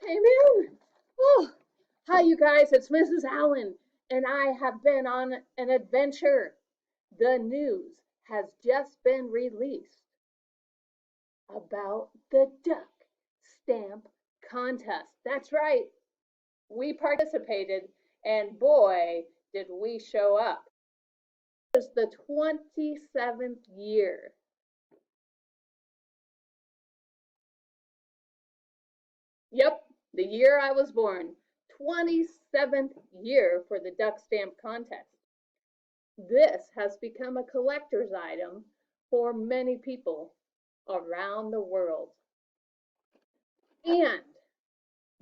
Amen. Oh, hi, you guys. It's Mrs. Allen, and I have been on an adventure. The news has just been released about the duck stamp contest. That's right. We participated, and boy, did we show up. It was the 27th year. Yep, the year I was born. 27th year for the duck stamp contest. This has become a collector's item for many people around the world. And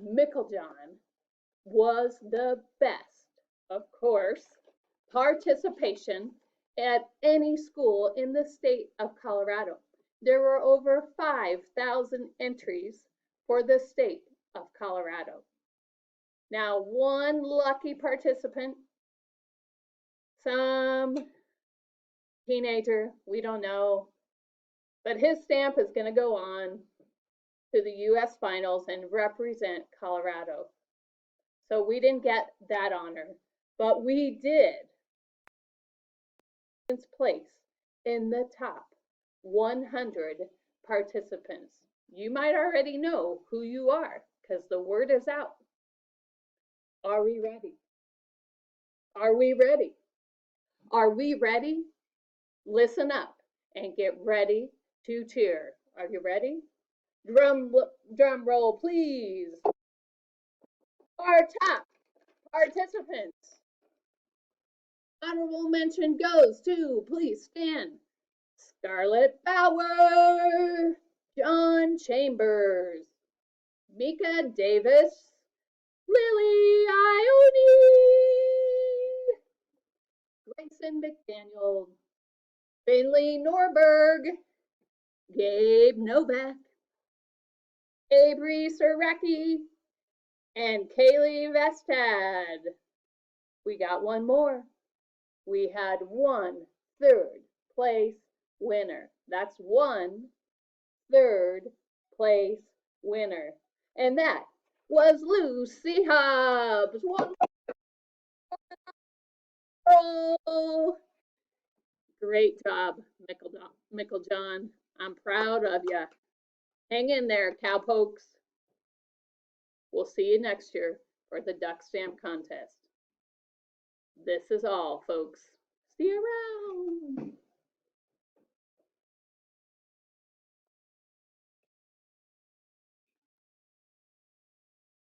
Meiklejohn was the best, of course, participation at any school in the state of Colorado. There were over 5,000 entries for the state of Colorado. Now, one lucky participant, some teenager, we don't know, but his stamp is going to go on to the U.S. finals and represent Colorado. So we didn't get that honor, but we did place in the top 100 participants. You might already know who you are because the word is out. Are we ready? Are we ready? Are we ready? Listen up and get ready to cheer. Are you ready? Drum roll, please. Our top participants. Honorable mention goes to, please stand, Scarlett Bauer, John Chambers, Mika Davis, Lily Ione, Grayson McDaniel, Finley Norberg, Gabe Novak, Avery Surrecki, and Kaylee Vestad. We got one more. We had one third place winner. That's one third place winner. And that was Lucy Hobbs. One more. Great job, Meiklejohn. I'm proud of you. Hang in there, cowpokes. We'll see you next year for the duck stamp contest. This is all, folks. See you around.